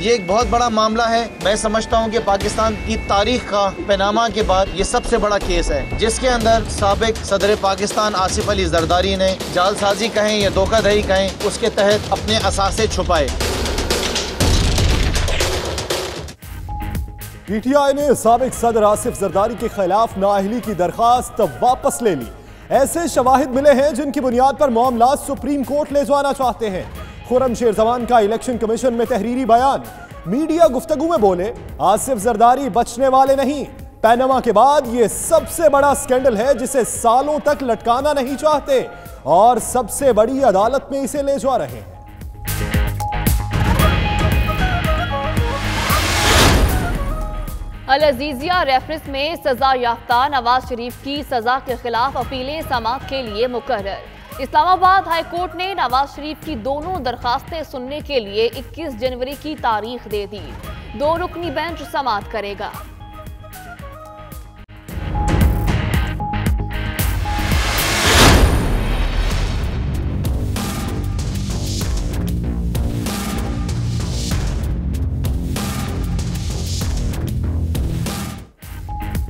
ये एक बहुत बड़ा मामला है। मैं समझता हूँ कि पाकिस्तान की तारीख का पनामा के बाद ये सबसे बड़ा केस है, जिसके अंदर साबिक सदर पाकिस्तान आसिफ अली जरदारी ने जालसाजी कहें या धोखाधड़ी कहें, उसके तहत अपने असासे छुपाए। पीटीआई ने साबिक सदर आसिफ जरदारी के खिलाफ नाअहली की दरखास्त वापस ले ली। ऐसे शवाहिद मिले हैं जिनकी बुनियाद पर मामला सुप्रीम कोर्ट ले जाना चाहते हैं। खुर्रम शेरजवान का इलेक्शन कमीशन में तहरीरी बयान। मीडिया गुफ्तगू में बोले, आसिफ जरदारी बचने वाले नहीं। पनामा के बाद यह सबसे बड़ा स्कैंडल है जिसे सालों तक लटकाना नहीं चाहते और सबसे बड़ी अदालत में इसे ले जा रहे हैं। अल अजीजिया रेफरेंस में सजा याफ्ता नवाज शरीफ की सजा के खिलाफ अपीलें समाअत के लिए मुकर्रर। इस्लामाबाद हाई कोर्ट ने नवाज शरीफ की दोनों दरखास्तें सुनने के लिए 21 जनवरी की तारीख दे दी। 2 रुकनी बेंच समाअत करेगा।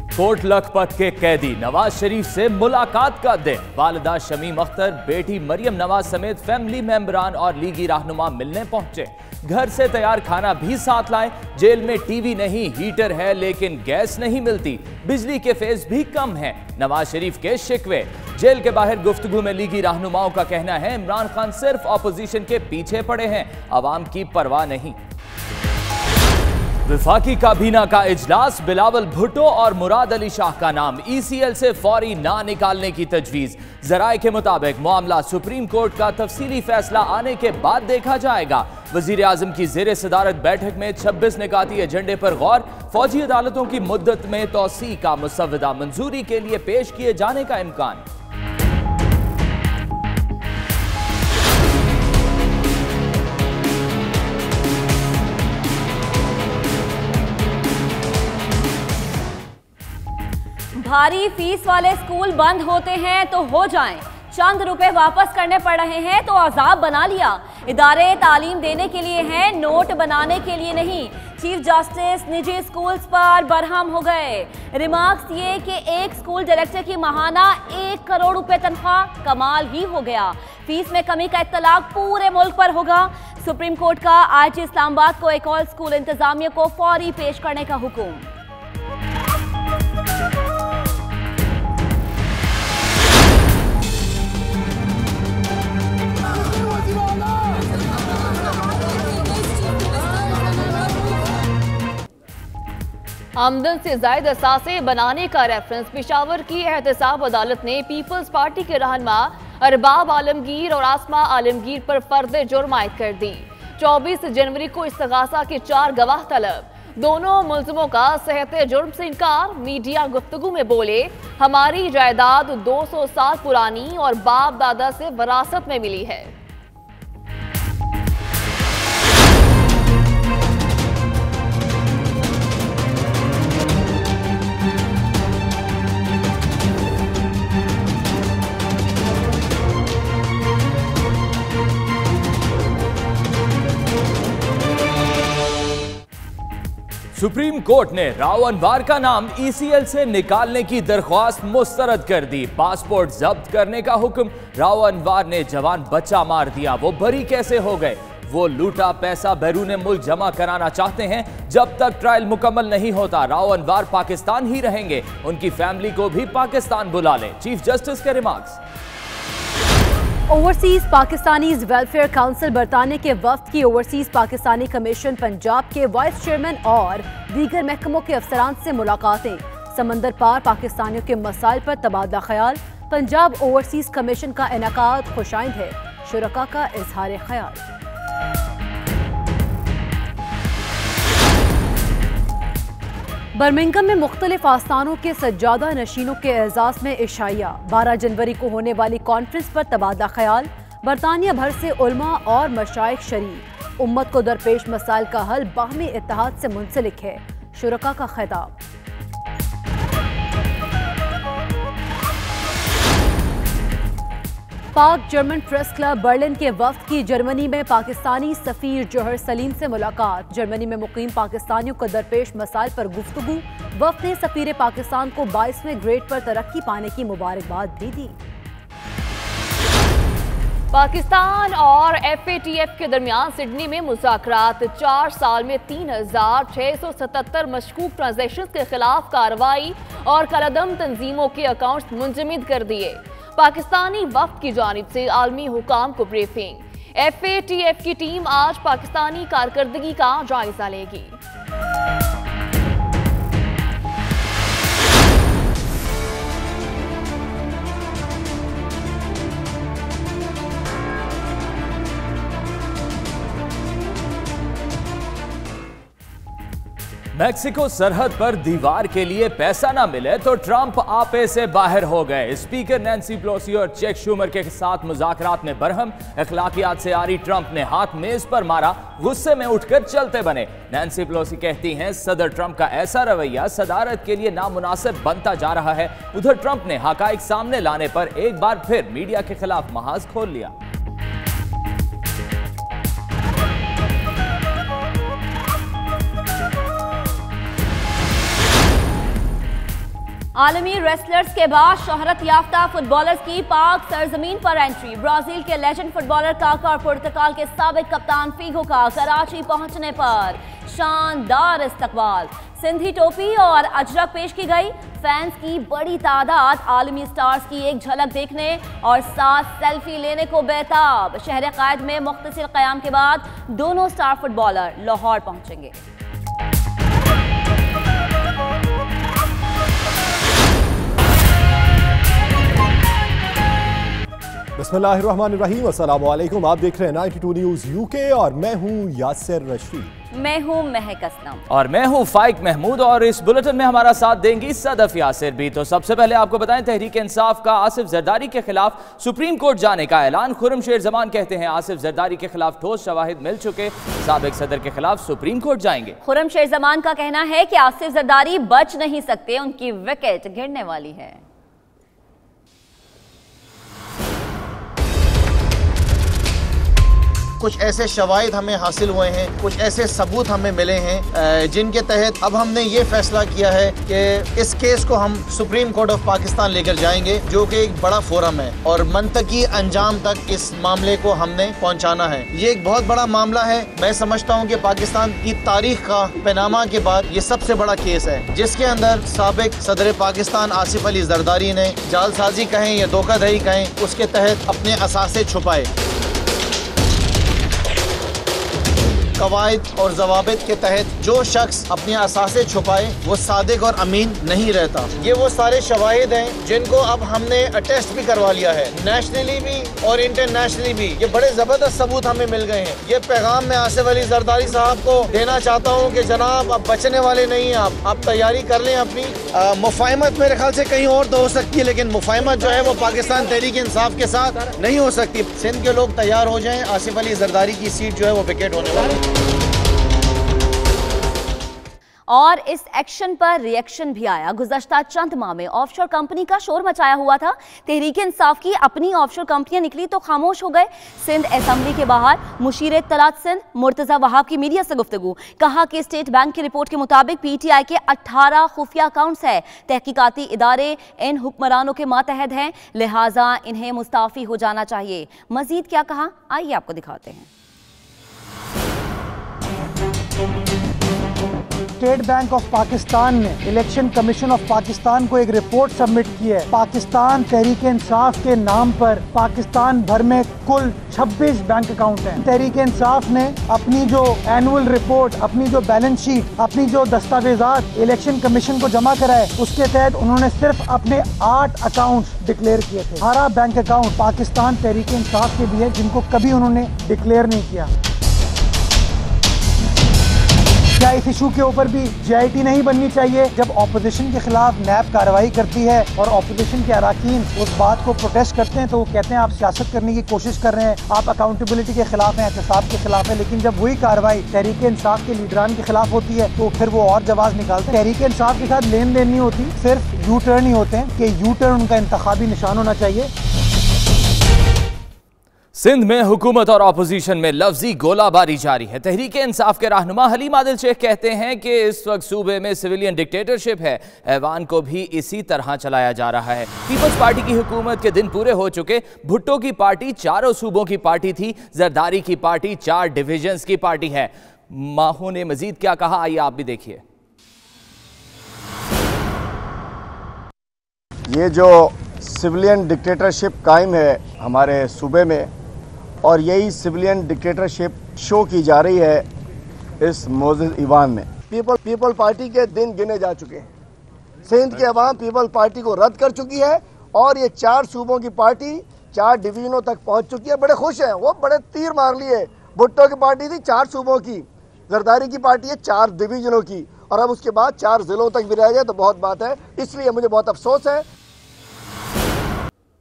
कोट लखपत के कैदी नवाज शरीफ से मुलाकात का दिन। वालिदा शमीम अख्तर, बेटी मरियम नवाज समेत फैमिली मेंबरान और लीगी रहनुमा मिलने पहुंचे। घर से तैयार खाना भी साथ लाए। जेल में टीवी नहीं, हीटर है लेकिन गैस नहीं मिलती। बिजली के फेज भी कम है। नवाज शरीफ के शिकवे। जेल के बाहर गुफ्तगू में लीगी रहनुमाओं का कहना है इमरान खान सिर्फ ऑपोजिशन के पीछे पड़े हैं, अवाम की परवाह नहीं। विफाकी काबीना का इजलास। बिलावल भुट्टो और मुराद अली शाह का नाम। ECL से फौरी ना निकालने की तजवीज। जराए के मुताबिक मामला सुप्रीम कोर्ट का तफसीली फैसला आने के बाद देखा जाएगा। वजीर आजम की ज़ेरे सदारत बैठक में 26 निकाती एजेंडे पर गौर। फौजी अदालतों की मुद्दत में तौसी का मुसव्वदा मंजूरी के लिए पेश किए जाने का इम्कान। भारी फीस वाले स्कूल बंद होते हैं तो हो जाएं, चंद रुपए वापस करने पड़ रहे हैं तो अजाब बना लिया। इदारे तालीम देने के लिए हैं, नोट बनाने के लिए नहीं। चीफ जस्टिस निजी स्कूल्स पर बरहम हो गए। रिमार्क्स ये कि एक स्कूल डायरेक्टर की माहाना 1 करोड़ रुपए तनख्वाह, कमाल ही हो गया। फीस में कमी का इत्तलाक पूरे मुल्क पर होगा। सुप्रीम कोर्ट का IJ इस्लामाबाद को एक और स्कूल इंतजामिया को फौरी पेश करने का हुक्म। आमदन से जायद असासे बनाने का रेफरेंस। पेशावर की एहतसाब अदालत ने पीपल्स पार्टी के रहनुमा अरबाब आलमगीर और आसमा आलमगीर पर फर्द जुर्म आयद कर दी। 24 जनवरी को इस्तगासा के 4 गवाह तलब। दोनों मुल्जिमों का सेहत जुर्म से इनकार। मीडिया गुफ्तगू में बोले, हमारी जायदाद 200 साल पुरानी और बाप दादा से विरासत में मिली है। सुप्रीम कोर्ट ने राव अनवार का नाम ECL से निकालने की दरख्वास्त मुस्तरद कर दी। पासपोर्ट जब्त करने का हुक्म। राव अनवार ने जवान बच्चा मार दिया, वो बरी कैसे हो गए? वो लूटा पैसा बैरूने मुल्क जमा कराना चाहते हैं। जब तक ट्रायल मुकम्मल नहीं होता राव अनवार पाकिस्तान ही रहेंगे। उनकी फैमिली को भी पाकिस्तान बुला लें। चीफ जस्टिस के remarks. Overseas Pakistanis welfare council बरताने के वफ्द की ओवरसीज पाकिस्तानी कमीशन पंजाब के वाइस चेयरमैन और दीगर महकमों के अफसरान से मुलाकातें। समंदर पार पाकिस्तानियों के मसाइल पर तबादला ख्याल। पंजाब ओवरसीज कमीशन का इनेकाद खुशाइंद है, शुरका का इजहार ख्याल। बर्मिंघम में मुख्तलिफ आस्थानों के सज्जादा नशीनों के एजाज में इशाइया। 12 जनवरी को होने वाली कॉन्फ्रेंस पर तबादला ख्याल। बरतानिया भर से उलमा और मशाइख शरीक। उम्मत को दरपेश मसाइल का हल बाहमी इत्तेहाद से मुंसलिक है, शुरका का खिताब। पाक जर्मन प्रेस क्लब बर्लिन के वफ्द की जर्मनी में पाकिस्तानी सफीर जौहर सलीम से मुलाकात। जर्मनी में मुकीम पाकिस्तानियों को दरपेश मसाइल पर गुफ्तगू। वफ्द ने सफीर पाकिस्तान को 22वें ग्रेड पर तरक्की पाने की मुबारकबाद भी दी। पाकिस्तान और FATF के दरमियान सिडनी में मुज़ाकरात। 4 साल में 3677 मशकूक ट्रांजैक्शंस के खिलाफ कार्रवाई और कलअदम तंजीमों के अकाउंट्स मुंजमद कर दिए। पाकिस्तानी वफ्द की जानिब से आलमी हुकाम को ब्रीफिंग। FATF की टीम आज पाकिस्तानी कारकर्दगी का जायजा लेगी। मैक्सिको सरहद पर दीवार के लिए पैसा ना मिले तो ट्रंप आपे से बाहर हो गए। स्पीकर नैन्सी पेलोसी और चैक शूमर के साथ मुज़ाकरात में बरहम। अखलाकियात से आरी ट्रंप ने हाथ मेज पर मारा, गुस्से में उठकर चलते बने। नैन्सी पेलोसी कहती हैं सदर ट्रंप का ऐसा रवैया सदारत के लिए नामुनासिब बनता जा रहा है। उधर ट्रंप ने हकाइक सामने लाने पर एक बार फिर मीडिया के खिलाफ महाज खोल लिया। आलमी रेसलर्स के बाद शोहरत याफ्ता फुटबॉलर्स की पाक सरजमीन पर एंट्री। ब्राजील के लेजेंड फुटबॉलर काका और पुर्तगाल के साबिक कप्तान फीगो का कराची पहुंचने पर शानदार इस्तकबाल। सिंधी टोपी और अजरक पेश की गई। फैंस की बड़ी तादाद आलमी स्टार्स की एक झलक देखने और साथ सेल्फी लेने को बेताब। शहर कायद में मुख्तसिर क़याम के बाद दोनों स्टार फुटबॉलर लाहौर पहुंचेंगे। बिस्मिल्लाहिर्रहमानिर्रहीम, अस्सलाम वालेकुम। आप देख रहे हैं 92 न्यूज़ UK और मैं हूं यासिर रशीद। मैं हूं महक असलम और मैं हूं फाइक महमूद। और इस बुलेटिन में हमारा साथ देंगी सदफ यासिर भी। तो सबसे पहले आपको बताएं, तहरीक इंसाफ का आसिफ जरदारी के खिलाफ सुप्रीम कोर्ट जाने का ऐलान। खुर्रम शेर जमान कहते हैं आसिफ जरदारी के खिलाफ ठोस शवाहिद मिल चुके, साबिक सदर के खिलाफ सुप्रीम कोर्ट जाएंगे। खुर्रम शेर जमान का कहना है कि आसिफ जरदारी बच नहीं सकते, उनकी विकेट गिरने वाली है। कुछ ऐसे शवाहिद हमें हासिल हुए हैं, कुछ ऐसे सबूत हमें मिले हैं जिनके तहत अब हमने ये फैसला किया है कि इस केस को हम सुप्रीम कोर्ट ऑफ पाकिस्तान लेकर जाएंगे, जो कि एक बड़ा फोरम है और मंतकी अंजाम तक इस मामले को हमने पहुंचाना है। ये एक बहुत बड़ा मामला है। मैं समझता हूं कि पाकिस्तान की तारीख का पनामा के बाद ये सबसे बड़ा केस है, जिसके अंदर साबिक सदर पाकिस्तान आसिफ अली जरदारी ने जालसाजी कहें या धोखाधड़ी कहें, उसके तहत अपने असासे छुपाए। कवायद और जवाबित के तहत जो शख्स अपने असासे छुपाए वो सादिक और अमीन नहीं रहता। ये वो सारे शवाहिद हैं जिनको अब हमने अटेस्ट भी करवा लिया है, नेशनली भी और इंटरनेशनली भी। ये बड़े जबरदस्त सबूत हमें मिल गए हैं। ये पैगाम मैं आसिफ अली जरदारी साहब को देना चाहता हूँ कि जनाब अब बचने वाले नहीं हैं। आप तैयारी कर लें अपनी। मुफाहमत मेरे ख्याल से कहीं और तो हो सकती है, लेकिन मुफाहमत जो है वो पाकिस्तान तहरीक इंसाफ के साथ नहीं हो सकती। सिंध के लोग तैयार हो जाएं, आसिफ अली जरदारी की सीट जो है वो विकेट होने वाली है। और इस एक्शन पर रिएक्शन भी आया। गुज़श्ता चंद माह में ऑफशोर कंपनी का शोर मचाया हुआ था। तहरीक इंसाफ की अपनी ऑफशोर कंपनियां निकली तो खामोश हो गए। सिंध असेंबली के बाहर मुशीर इत्तलात सिंध मुर्तज़ा वहाब की मीडिया से गुफ्तगू। कहा कि स्टेट बैंक की रिपोर्ट के मुताबिक PTI के 18 खुफिया अकाउंट्स है। तहकीकाती इदारे इन हुक्मरानों के मातहत हैं, लिहाजा इन्हें मुस्ताफी हो जाना चाहिए। मजीद क्या कहा, आइए आपको दिखाते हैं। स्टेट बैंक ऑफ पाकिस्तान ने इलेक्शन कमीशन ऑफ पाकिस्तान को एक रिपोर्ट सबमिट की है। पाकिस्तान तहरीक इंसाफ के नाम पर पाकिस्तान भर में कुल 26 बैंक अकाउंट हैं। तहरीक इंसाफ ने अपनी जो एनुअल रिपोर्ट, अपनी जो बैलेंस शीट, अपनी जो दस्तावेजात इलेक्शन कमीशन को जमा कराए, उसके तहत उन्होंने सिर्फ अपने 8 अकाउंट्स डिक्लेयर किए थे। 18 बैंक अकाउंट पाकिस्तान तहरीक इंसाफ के भी है जिनको कभी उन्होंने डिक्लेयर नहीं किया। क्या इस इशू के ऊपर भी JIT नहीं बननी चाहिए? जब ऑपोजिशन के खिलाफ नैब कार्रवाई करती है और ऑपोजिशन के अराकीन उस बात को प्रोटेस्ट करते हैं तो वो कहते हैं आप सियासत करने की कोशिश कर रहे हैं, आप अकाउंटेबिलिटी के खिलाफ हैं, एहतसाब के खिलाफ है। लेकिन जब वही कार्रवाई तहरीक इंसाफ के लीडरान के खिलाफ होती है तो फिर वो और जवाब निकालते हैं। तहरीक इंसाफ के साथ लेन देन नहीं होती, सिर्फ यू टर्न ही होते हैं कि यू टर्न उनका इंतखाबी निशान होना चाहिए। सिंध में हुकूमत और अपोजिशन में लफ्जी गोलाबारी जारी है। तहरीक इंसाफ के रहनुमा हलीम आदिल शेख कहते हैं कि इस वक्त सूबे में सिविलियन डिक्टेटरशिप है, ऐवान को भी इसी तरह चलाया जा रहा है। पीपल्स पार्टी की हुकूमत के दिन पूरे हो चुके। भुट्टो की पार्टी चारों सूबों की पार्टी थी, जरदारी की पार्टी 4 डिविजन्स की पार्टी है। माहू ने मजीद क्या कहा, आइए आप भी देखिए। ये जो सिविलियन डिक्टेटरशिप कायम है हमारे सूबे में, और यही सिविलियन डिक्टेटरशिप शो की जा रही है इस मोअज़्ज़िज़ ईवान में। पीपल पार्टी के दिन गिने जा चुके हैं। सिंध के अवाम पीपल पार्टी को रद्द कर चुकी है और ये 4 सूबों की पार्टी 4 डिवीजनों तक पहुंच चुकी है। बड़े खुश हैं, वो बड़े तीर मार लिए। भुट्टो की पार्टी थी 4 सूबों की, जरदारी की पार्टी है 4 डिवीजनों की, और अब उसके बाद 4 जिलों तक भी रह जाए तो बहुत बात है। इसलिए मुझे बहुत अफसोस है।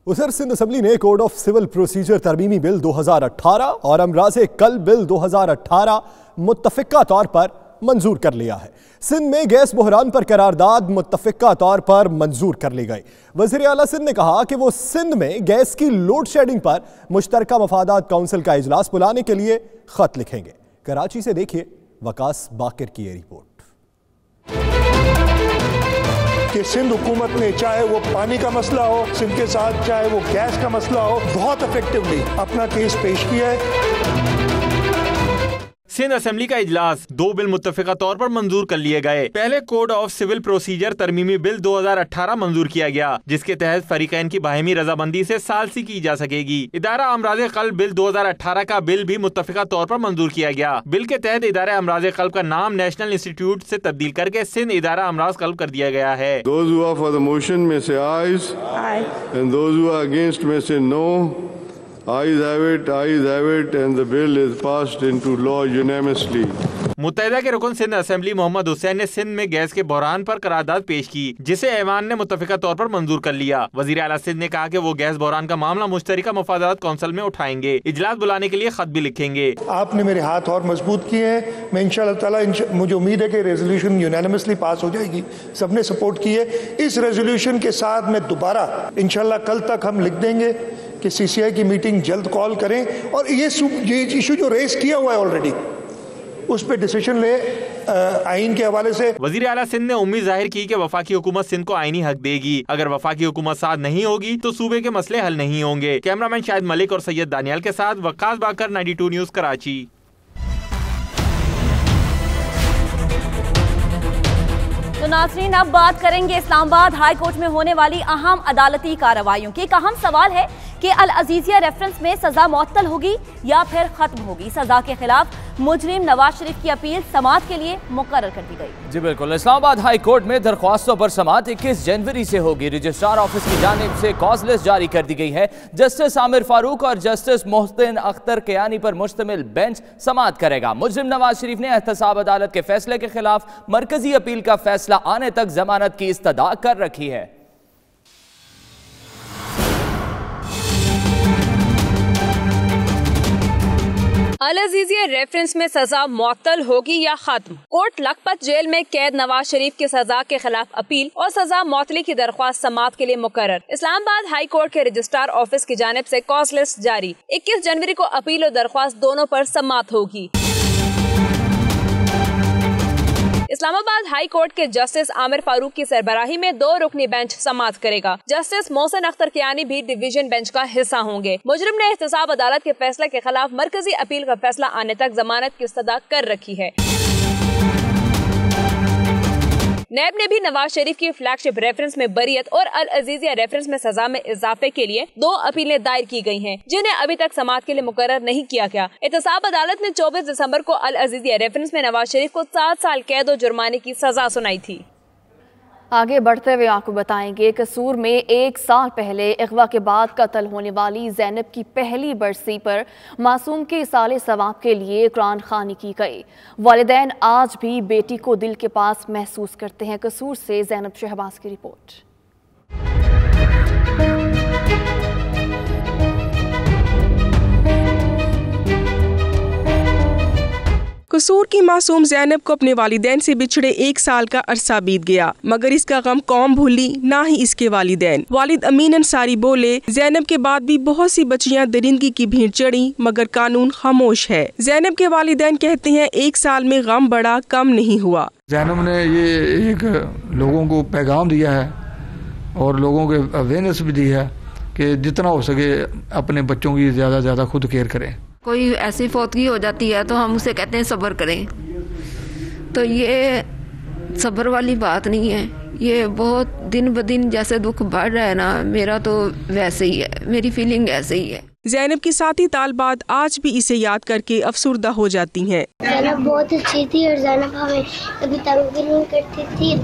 उधर सिंध असेंबली ने कोड ऑफ सिविल प्रोसीजर तरमीमी बिल 2018 और अमराज़े कल बिल 2018 मुत्तफ़िका तौर पर मंजूर कर लिया है। सिंध में गैस बहरान पर करारदाद मुत्तफ़िका तौर पर मंजूर कर ली गई। वज़ीर आला सिंध ने कहा कि वो सिंध में गैस की लोड शेडिंग पर मुश्तरका मफादात काउंसिल का इजलास बुलाने के लिए खत लिखेंगे। कराची से देखिए वकास बाकिर की ये रिपोर्ट। कि सिंध हुकूमत ने, चाहे वो पानी का मसला हो सिंध के साथ, चाहे वो गैस का मसला हो, बहुत इफेक्टिवली अपना केस पेश किया है। सिंध असेंबली का इजलास 2 बिल मुत्तफिका तौर पर मंजूर कर लिए गए। पहले कोड ऑफ सिविल प्रोसीजर तरमीमी बिल 2018 मंजूर किया गया, जिसके तहत फरीकैन की बाहिमी रजामंदी से सालसी की जा सकेगी। इदारा अमराज़े क़ल्ब बिल 2018 का बिल भी मुत्तफिका तौर पर मंजूर किया गया। बिल के तहत इदारा अमराज़े क़ल्ब का नाम नेशनल इंस्टीट्यूट से तब्दील करके सिंध इदारा अमराज़ क़ल्ब कर दिया गया है। Those who are for the motion may say ayes, and those who are against may say no. Ayes have it, and the bill is passed into law unanimously. मुत्तहिदा के रुकन सिंध असेंबली मोहम्मद हुसैन ने सिंध में गैस के बहरान पर करारदाद पेश की, जिसे ऐवान ने मुत्तफिका तौर पर मंजूर कर लिया। वज़ीर आला सिंध ने कहा कि वो गैस बहरान का मामला मुश्तरका मफादात काउंसिल में उठाएंगे, इजलास बुलाने के लिए खत भी लिखेंगे। आपने मेरे हाथ और मजबूत किए हैं। मैं इंशाअल्लाह ताला मुझे उम्मीद है कि रेजोल्यूशन यूनानिमसली पास हो जाएगी। सबने सपोर्ट की है। इस रेजोल्यूशन के साथ मैं दोबारा इंशाअल्लाह कल तक हम लिख देंगे कि CCI की मीटिंग जल्द कॉल करें और ये इशू जो रेस किया हुआ है ऑलरेडी उस पर डिसीजन ले आइन के हवाले से। वजीर आला सिंध ने उम्मीद जाहिर की कि वफाकी हुकूमत सिंध को आईनी हक देगी। अगर वफाकी हुकूमत साथ नहीं होगी तो सूबे के मसले हल नहीं होंगे। कैमरामैन शाहिद मलिक और सैयद दानियाल के साथ वकास बाकर, 92 न्यूज़, कराची। तो नाज़रीन, अब बात करेंगे इस्लामाबाद हाई कोर्ट में होने वाली अहम अदालती कार्रवाइयों की। एक अहम सवाल है कि अल अजीजिया रेफरेंस में सजा मुअत्तल होगी या फिर खत्म होगी। सजा के खिलाफ मुजरिम नवाज शरीफ की अपील समाअत के लिए मुकर्रर कर दी गई। जी बिल्कुल। इस्लामाबाद हाई कोर्ट में दरख्वास्तों पर समाअत 21 जनवरी से होगी। रजिस्ट्रार ऑफिस की जानिब से कॉज लिस्ट जारी कर दी गई है। जस्टिस आमिर फारूक और जस्टिस मोहसिन अख्तर कियानी पर मुश्तमिल बेंच समाअत करेगा। मुजरिम नवाज शरीफ ने एहतसाब अदालत के फैसले के खिलाफ मरकजी अपील का फैसला आने तक जमानत की इस्तदा कर रखी है। अल अजीजिया रेफरेंस में सजा मुअत्तल होगी या खत्म। कोर्ट लखपत जेल में कैद नवाज शरीफ की सजा के खिलाफ अपील और सजा मुअत्तली की दरख्वास्त समाअत के लिए मुकर्रर। इस्लामाबाद हाई कोर्ट के रजिस्ट्रार ऑफिस की जानिब से कॉज लिस्ट जारी। 21 जनवरी को अपील और दरख्वास्त दोनों पर समाअत होगी। इस्लामाबाद हाई कोर्ट के जस्टिस आमिर फारूक की सरबराही में 2 रुकनी बेंच समाअत करेगा। जस्टिस मोहसिन अख्तर कियानी भी डिवीजन बेंच का हिस्सा होंगे। मुजरिम ने एहतसाब अदालत के फैसले के खिलाफ मरकजी अपील का फैसला आने तक जमानत की इस्तदा कर रखी है। नैब ने भी नवाज शरीफ की फ्लैगशिप रेफरेंस में बरियत और अल अजीजिया रेफरेंस में सजा में इजाफे के लिए 2 अपीलें दायर की गई हैं, जिन्हें अभी तक समाअत के लिए मुकर्रर नहीं किया गया। एहतसाब अदालत ने 24 दिसंबर को अल अजीजिया रेफरेंस में नवाज शरीफ को 7 साल कैद और जुर्माने की सजा सुनाई थी। आगे बढ़ते हुए आपको बताएंगे, कसूर में 1 साल पहले अगवा के बाद कत्ल होने वाली ज़ैनब की पहली बरसी पर मासूम के इसाले सवाब के लिए कुरान ख़वानी की गई। वालिदैन आज भी बेटी को दिल के पास महसूस करते हैं। कसूर से ज़ैनब शहबाज की रिपोर्ट। कसूर कसूर की मासूम ज़ैनब को अपने वालिदैन से बिछड़े 1 साल का अरसा बीत गया, मगर इसका गम कौम भूली ना ही इसके वालिदैन। वालिद अमीन अंसारी बोले, ज़ैनब के बाद भी बहुत सी बच्चियां दरिंदगी की भीड़ चढ़ी, मगर कानून खामोश है। ज़ैनब के वालिदैन कहते हैं 1 साल में गम बढ़ा कम नहीं हुआ। ज़ैनब ने ये एक लोगों को पैगाम दिया है और लोगों के अवेयरनेस भी दी है कि जितना हो सके अपने बच्चों की ज़्यादा से ज़्यादा खुद केयर करें। कोई ऐसी फौतगी हो जाती है तो हम उसे कहते हैं सब्र करें, तो ये सब्र वाली बात नहीं है। ये बहुत दिन ब दिन जैसे दुख बढ़ रहा है ना, मेरा तो वैसे ही है, मेरी फीलिंग ऐसे ही है। ज़ैनब की साथी तालबात आज भी इसे याद करके अफसुर्दा हो जाती हैं। ज़ैनब बहुत अच्छी थी और ज़ैनब हमें कभी तंग भी नहीं करती थी।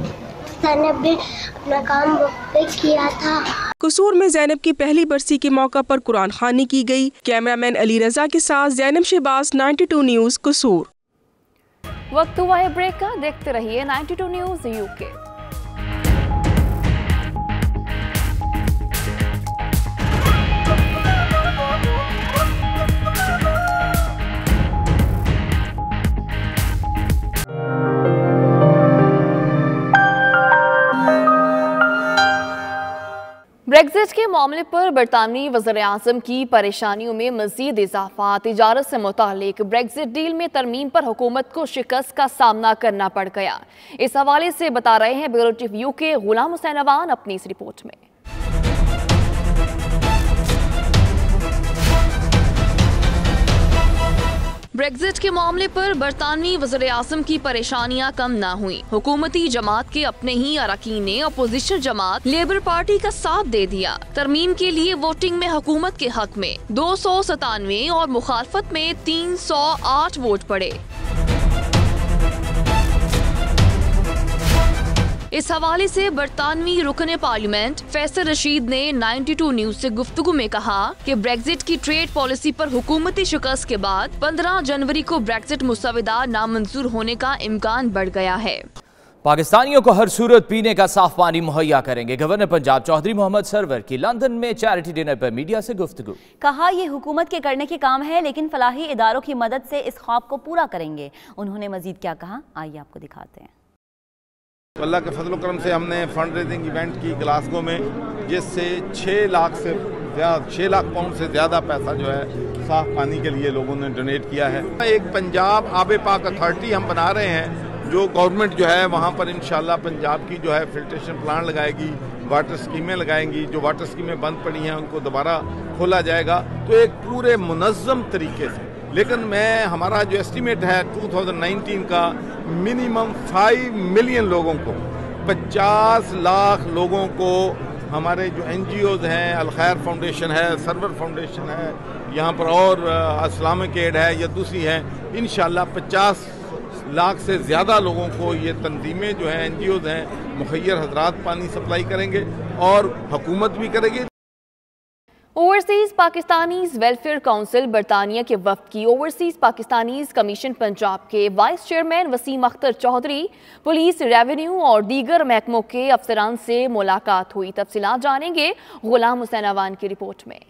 ज़ैनब ने अपना काम वक्त पे किया था। कसूर में ज़ैनब की पहली बरसी के मौका पर कुरान खानी की गई। कैमरामैन अली रजा के साथ ज़ैनब शहबाज, 92 न्यूज़ कसूर। वक्त हुआ है ब्रेक का, देखते रहिए 92 न्यूज़ यूके। ब्रेक्जिट के मामले पर बरतानवी वज़ीर-ए-आज़म की परेशानियों में मज़ीद इजाफा। तिजारत से मुतालिक ब्रेक्जिट डील में तरमीम पर हुकूमत को शिकस्त का सामना करना पड़ गया। इस हवाले से बता रहे हैं bureau chief UK Ghulam Hussain Awan अपनी इस रिपोर्ट में। ब्रेक्जिट के मामले पर बरतानवी वज़ीर-ए-आज़म की परेशानियां कम ना हुई। हुकूमती जमात के अपने ही अरकान ने अपोजिशन जमात लेबर पार्टी का साथ दे दिया। तरमीम के लिए वोटिंग में हुकूमत के हक में 297 और मुखालफत में 308 वोट पड़े। इस हवाले से बरतानवी रुकने पार्लियामेंट फैसल रशीद ने 92 न्यूज़ से गुफ्तगू में कहा कि ब्रेक्जिट की ट्रेड पॉलिसी पर हुकूमती शिकस्त के बाद 15 जनवरी को ब्रेक्जिट मुसविदा नामंजूर होने का इम्कान बढ़ गया है। पाकिस्तानियों को हर सूरत पीने का साफ पानी मुहैया करेंगे। गवर्नर पंजाब चौधरी मोहम्मद सरवर की लंदन में चैरिटी डिनर पर मीडिया से गुफ्तगू। कहा ये हुकूमत के करने के काम है, लेकिन फलाही इदारों की मदद से इस ख्वाब को पूरा करेंगे। उन्होंने मजीद क्या कहा, आइए आपको दिखाते हैं। अल्लाह के फजल करम से हमने फंड रेजिंग इवेंट की ग्लासगो में, जिससे 6 लाख पाउंड से ज़्यादा पैसा जो है साफ पानी के लिए लोगों ने डोनेट किया है। एक पंजाब आबे पाक अथॉरिटी हम बना रहे हैं, जो गवर्नमेंट जो है वहाँ पर इंशाल्लाह पंजाब की जो है फिल्ट्रेशन प्लांट लगाएगी, वाटर स्कीमें लगाएंगी। जो वाटर स्कीमें बंद पड़ी हैं उनको दोबारा खोला जाएगा, तो एक पूरे मुनज़्ज़म तरीके से। लेकिन हमारा जो एस्टीमेट है 2019 का, मिनिमम 5 मिलियन लोगों को, 50 लाख लोगों को, हमारे जो NGOs हैं, अल खैर फाउंडेशन है, सरवर फाउंडेशन है, यहाँ पर और इस्लामिक एड है या दूसरी है, इंशाल्लाह 50 लाख से ज़्यादा लोगों को ये तंजीमें जो हैं, NGOs हैं, मुखैर हजरात पानी सप्लाई करेंगे और हुकूमत भी करेगी। ओवरसीज पाकिस्तानीज वेलफेयर काउंसिल बरतानिया के वफ्द की ओवरसीज पाकिस्तानीज कमीशन पंजाब के vice chairman Waseem Akhtar Chaudhry, police, revenue और दीगर महकमों के अफसरान से मुलाकात हुई। तफसीलात जानेंगे गुलाम हुसैन अवान की रिपोर्ट में।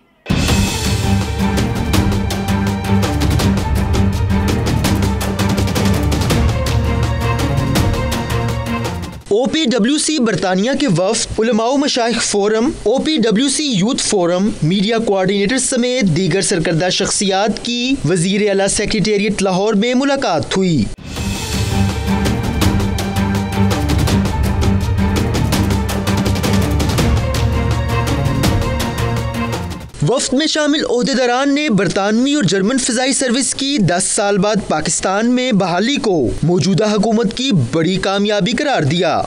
OPWC बरतानिया के वफ्द, उलमाओ मशाइख forum, OPWC youth forum, media coordinator समेत दीगर सरकर्दा शख्सियात की वजीर आला सेक्रेटेरिएट लाहौर में मुलाकात हुई। वफ्द में शामिल ओहदेदारान ने बरतानवी और जर्मन फिजाई सर्विस की 10 साल बाद पाकिस्तान में बहाली को मौजूदा हुकूमत की बड़ी कामयाबी करार दिया।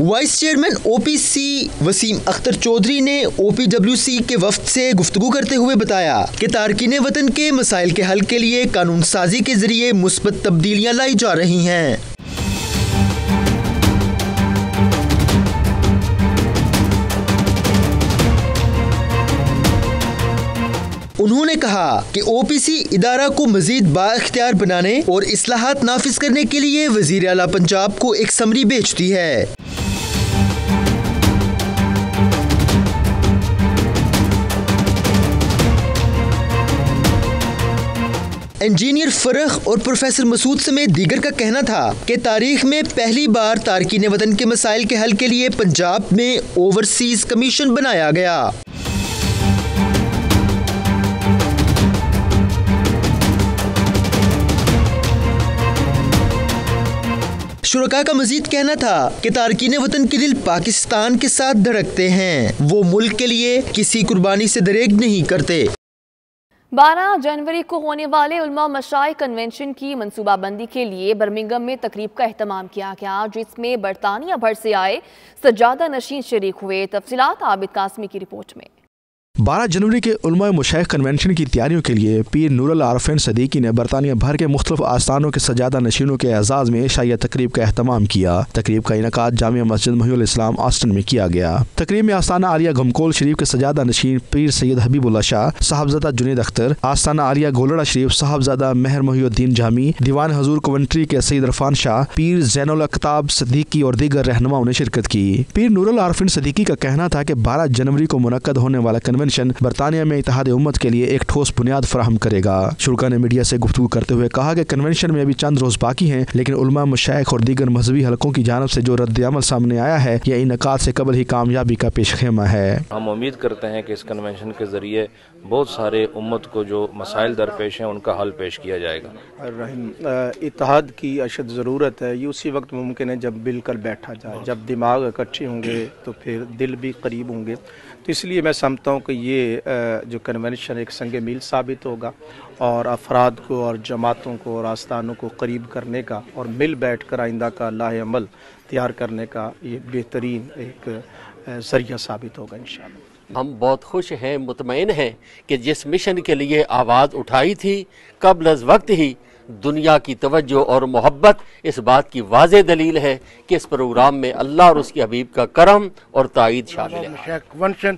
Vice chairman OPC Waseem Akhtar Chaudhry ने OPWC के वफ्द से गुफ्तगू करते हुए बताया कि तारकीन वतन के मसाइल के हल के लिए कानून साजी के जरिए मुस्बत तब्दीलियां लाई जा रही हैं। उन्होंने कहा कि OPC इदारा को मजीद बाइख्तियार बनाने और इस्लाहात नाफिज करने के लिए वजीर आला पंजाब को एक समरी भेजती है। इंजीनियर फरख और प्रोफेसर मसूद समेत दीगर का कहना था कि तारीख में पहली बार तारकीन वतन के मसाइल के हल के लिए पंजाब में ओवरसीज कमीशन बनाया गया। शुरका का मजीद कहना था कि तारकीन वतन के दिल पाकिस्तान के साथ धड़कते हैं, वो मुल्क के लिए किसी कुर्बानी से दरेग नहीं करते। 12 जनवरी को होने वाले उलमा मशाइख कन्वेंशन की मंसूबाबंदी के लिए बर्मिंघम में तकरीब का एहतमाम किया गया, जिसमें बरतानिया भर से आए सज्जादा नशीन शरीक हुए। तफसीलात आबिद कासमी की रिपोर्ट में। 12 जनवरी के उलमा मशाइख कन्वेंशन की तैयारियों के लिए पीर नूरुल आरफीन सदीकी ने बरतानिया भर के मुख्तलिफ आस्थानों के सजादा नशीनों के एजाज़ में शाही तकरीब का एहतमाम किया। तकरीब का इनकाद जामिया मस्जिद महिउल इस्लाम ऑस्टन में किया गया। तकरीब में आस्थाना आलिया घमकोल शरीफ के सजादा नशीन पीर सैयद हबीबुल्ला शाह, साहबजादा जुनेद अख्तर, आस्थाना आलिया गोलड़ा शरीफ साहबजादा मेहर मोहिउद्दीन जामी, दीवान हजूर कवंट्री के सैयद इरफान शाह, पीर ज़ैनुल अख्ताब सदीकी और दीगर रहनुमाओं ने शिरकत की। पीर नूरुल आरफीन सदीकी का कहना था कि 12 जनवरी को मुनक्कद होने वाला कन्वेंशन बरतानिया में इत्तेहाद उम्मत के लिए एक ठोस बुनियाद फराहम करेगा। शुरका ने मीडिया से गुफ्तगू करते हुए कहा कि कन्वेंशन में अभी चंद रोज बाकी हैं, लेकिन उलमा मशाइख और दीगर मजहबी हलकों की जानब से जो रद्द-ए-अमल सामने आया है यह इनकाद से कबल ही कामयाबी का पेशखेमा है। हम उम्मीद करते हैं कि इस कन्वेंशन के जरिए बहुत सारे उम्मत को जो मसाइल दरपेश हैं उनका हल पेश किया जाएगा। इत्तेहाद की अशद ज़रूरत है, ये उसी वक्त मुमकिन है जब मिलकर बैठा जाए। जब दिमाग इकट्ठे होंगे तो फिर दिल भी करीब होंगे। तो इसलिए मैं समझता हूँ कि ये जो कन्वेंशन एक संग मील साबित होगा और अफराद को और जमातों को और आस्थानों को करीब करने का और मिल बैठ कर आइंदा का लाहे अमल तैयार करने का ये बेहतरीन एक ज़रिया साबित होगा इंशाअल्लाह। हम बहुत खुश हैं, मुतमईन हैं कि जिस मिशन के लिए आवाज़ उठाई थी कबल अज़ वक्त ही दुनिया की तवज्जो और मोहब्बत इस बात की वाज़े दलील है कि इस प्रोग्राम में अल्लाह और उसके हबीब का करम और ताईद शामिल है। कन्वेंशन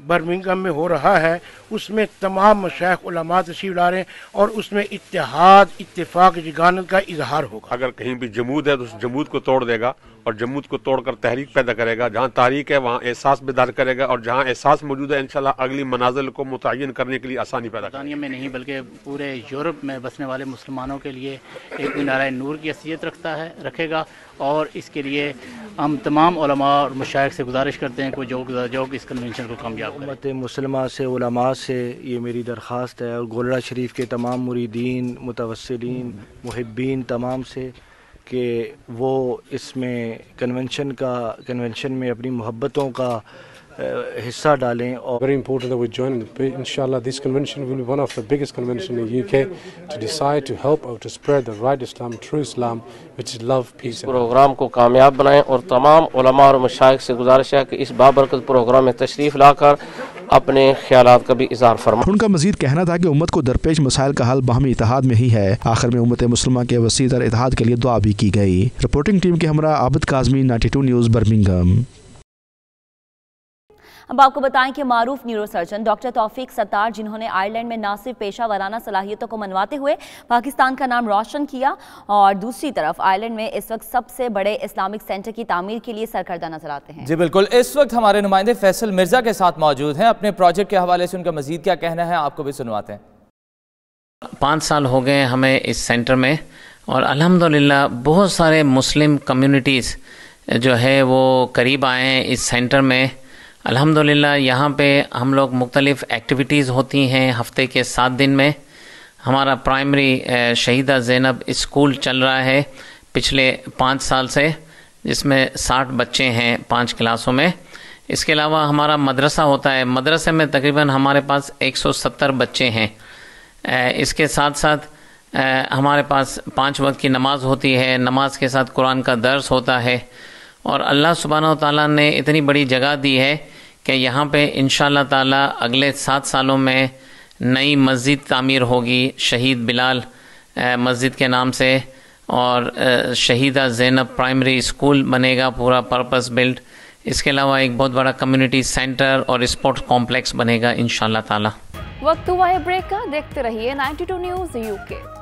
बर्मिंघम में हो रहा है, उसमें तमाम मशाइख उलमा तशरीफ ला रहे हैं और उसमें इत्तेहाद इत्तेफाक यगानत का इजहार होगा। अगर कहीं भी जमूद है तो उस जमूद को तोड़ देगा और जमूद को तोड़कर तहरीक पैदा करेगा। जहाँ तारीख है वहाँ एहसास बेदार करेगा और जहाँ एहसास मौजूद है इंशाल्लाह अगली मनाजिल को मुतय्यन करने के लिए आसानी पैदा करेगा। में नहीं बल्कि पूरे यूरोप में बसने वाले मुसलमानों के लिए एक मीनार नूर की हैसियत रखेगा और इसके लिए हम तमाम उलमा और मशाइख से गुजारिश करते हैं कि जो इस कन्वेंशन को कामयाब करें। उम्मत मुसलमा से उलमा से ये मेरी दरख्वास्त है और गोलड़ा शरीफ के तमाम मुरीदीन मुतवस्सिलीन मुहिब्बीन तमाम से कि वो इसमें कन्वेंशन में अपनी मोहब्बतों का हिस्सा डालें। और very important that we join. Inshallah, this convention will be one of the biggest conventions in the UK to decide to help or to spread the right Islam, true Islam, which is love, peace. Programme को कामयाब बनाएं और तमाम उलमा और मशाइख से गुजारिश है कि इस बाबरकत प्रोग्राम में तशरीफ लाकर अपने ख्यालात का भी इज़हार फरमाएं। उनका मजीद कहना था कि उम्मत को दरपेश मसाइल का हल बाहमी इत्तेहाद में ही है। आखिर में उम्मत मुस्लिमा के वसी तर इत्तेहाद के लिए दुआ भी की गई। रिपोर्टिंग टीम के हमरा आबिद काज़मी, 92 न्यूज़, बर्मिंघम। अब आपको बताएं कि मारूफ न्यूरोसर्जन डॉक्टर तौफीक सत्तार, जिन्होंने आयरलैंड में ना सिर्फ पेशा वराना सलाहियतों को मनवाते हुए पाकिस्तान का नाम रोशन किया और दूसरी तरफ आयरलैंड में इस वक्त सबसे बड़े इस्लामिक सेंटर की तामीर के लिए सरकर्दा नजर आते हैं। जी बिल्कुल, इस वक्त हमारे नुमाइंदे फैसल मिर्जा के साथ मौजूद हैं। अपने प्रोजेक्ट के हवाले से उनका मजीद क्या कहना है आपको भी सुनवाते हैं। 5 साल हो गए हमें इस सेंटर में और अल्हम्दुलिल्लाह बहुत सारे मुस्लिम कम्युनिटीज़ जो है वो करीब आए हैं इस सेंटर में। अल्हम्दुलिल्लाह यहाँ पे हम लोग मुख्तलिफ़ एक्टिविटीज़ होती हैं हफ्ते के 7 दिन में। हमारा प्राइमरी शहीदा ज़ैनब स्कूल चल रहा है पिछले 5 साल से, जिसमें 60 बच्चे हैं 5 क्लासों में। इसके अलावा हमारा मदरसा होता है, मदरसे में तकरीबन हमारे पास 170 बच्चे हैं। इसके साथ साथ हमारे पास 5 वक्त की नमाज़ होती है, नमाज के साथ कुरान का दर्स होता है और अल्लाह सुब्हानहू तआला ने इतनी बड़ी जगह दी है कि यहाँ पे इंशाअल्लाह ताला अगले 7 सालों में नई मस्जिद तामीर होगी शहीद बिलाल मस्जिद के नाम से और शहीदा ज़ैनब प्राइमरी स्कूल बनेगा पूरा पर्पस बिल्ड। इसके अलावा एक बहुत बड़ा कम्युनिटी सेंटर और स्पोर्ट्स कॉम्प्लेक्स बनेगा इंशाअल्लाह ताला। वक्त हुआ है ब्रेक का, देखते रहिए 92 न्यूज़ यूके।